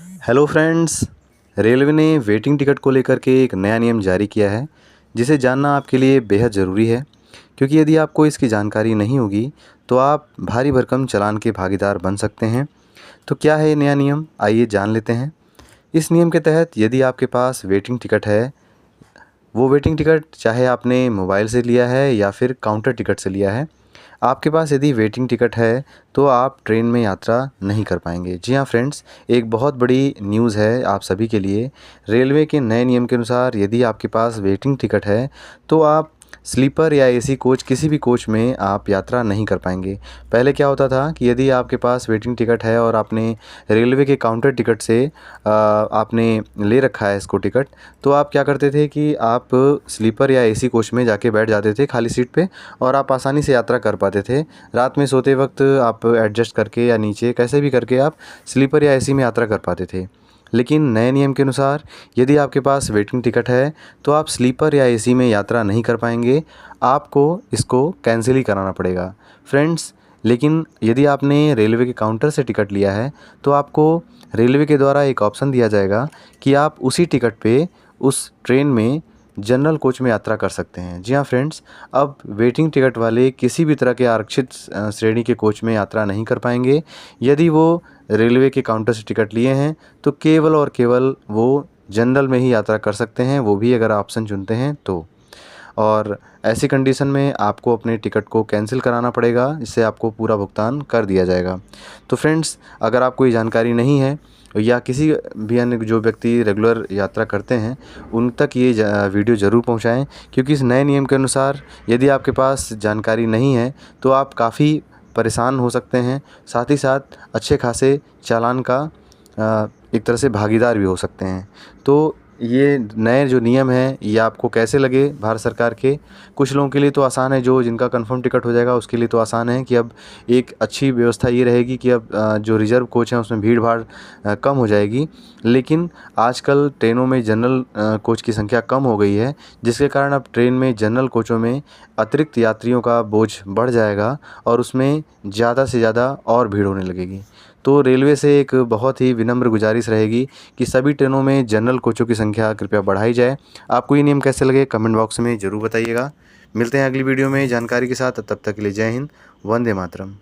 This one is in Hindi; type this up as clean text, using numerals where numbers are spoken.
Hello friends. रेलवे ने वेटिंग टिकट को लेकर के एक नया नियम जारी किया है, जिसे जानना आपके लिए बेहद ज़रूरी है। क्योंकि यदि आपको इसकी जानकारी नहीं होगी तो आप भारी भरकम चालान के भागीदार बन सकते हैं। तो क्या है ये नया नियम, आइए जान लेते हैं। इस नियम के तहत यदि आपके पास वेटिंग टिकट है, वो वेटिंग टिकट चाहे आपने मोबाइल से लिया है या फिर काउंटर टिकट से लिया है, आपके पास यदि वेटिंग टिकट है तो आप ट्रेन में यात्रा नहीं कर पाएंगे। जी हाँ फ्रेंड्स, एक बहुत बड़ी न्यूज़ है आप सभी के लिए। रेलवे के नए नियम के अनुसार यदि आपके पास वेटिंग टिकट है तो आप स्लीपर या एसी कोच, किसी भी कोच में आप यात्रा नहीं कर पाएंगे। पहले क्या होता था कि यदि आपके पास वेटिंग टिकट है और आपने रेलवे के काउंटर टिकट से आपने ले रखा है इसको टिकट, तो आप क्या करते थे कि आप स्लीपर या एसी कोच में जाके बैठ जाते थे खाली सीट पे, और आप आसानी से यात्रा कर पाते थे। रात में सोते वक्त आप एडजस्ट करके या नीचे कैसे भी करके आप स्लीपर या एसी में यात्रा कर पाते थे। लेकिन नए नियम के अनुसार यदि आपके पास वेटिंग टिकट है तो आप स्लीपर या एसी में यात्रा नहीं कर पाएंगे, आपको इसको कैंसिल ही कराना पड़ेगा फ्रेंड्स। लेकिन यदि आपने रेलवे के काउंटर से टिकट लिया है तो आपको रेलवे के द्वारा एक ऑप्शन दिया जाएगा कि आप उसी टिकट पे उस ट्रेन में जनरल कोच में यात्रा कर सकते हैं। जी हाँ फ्रेंड्स, अब वेटिंग टिकट वाले किसी भी तरह के आरक्षित श्रेणी के कोच में यात्रा नहीं कर पाएंगे। यदि वो रेलवे के काउंटर से टिकट लिए हैं तो केवल और केवल वो जनरल में ही यात्रा कर सकते हैं, वो भी अगर ऑप्शन चुनते हैं तो। और ऐसी कंडीशन में आपको अपने टिकट को कैंसिल कराना पड़ेगा, इससे आपको पूरा भुगतान कर दिया जाएगा। तो फ्रेंड्स, अगर आपको ये जानकारी नहीं है या किसी भी अन्य जो व्यक्ति रेगुलर यात्रा करते हैं उन तक ये वीडियो ज़रूर पहुंचाएं, क्योंकि इस नए नियम के अनुसार यदि आपके पास जानकारी नहीं है तो आप काफ़ी परेशान हो सकते हैं, साथ ही साथ अच्छे खासे चालान का एक तरह से भागीदार भी हो सकते हैं। तो ये नए जो नियम हैं ये आपको कैसे लगे भारत सरकार के? कुछ लोगों के लिए तो आसान है, जो जिनका कंफर्म टिकट हो जाएगा उसके लिए तो आसान है कि अब एक अच्छी व्यवस्था ये रहेगी कि अब जो रिज़र्व कोच हैं उसमें भीड़ भाड़ कम हो जाएगी। लेकिन आजकल ट्रेनों में जनरल कोच की संख्या कम हो गई है, जिसके कारण अब ट्रेन में जनरल कोचों में अतिरिक्त यात्रियों का बोझ बढ़ जाएगा और उसमें ज़्यादा से ज़्यादा और भीड़ होने लगेगी। तो रेलवे से एक बहुत ही विनम्र गुजारिश रहेगी कि सभी ट्रेनों में जनरल कोचों की संख्या कृपया बढ़ाई जाए। आपको ये नियम कैसे लगे कमेंट बॉक्स में ज़रूर बताइएगा। मिलते हैं अगली वीडियो में जानकारी के साथ, तब तक के लिए जय हिंद, वंदे मातरम।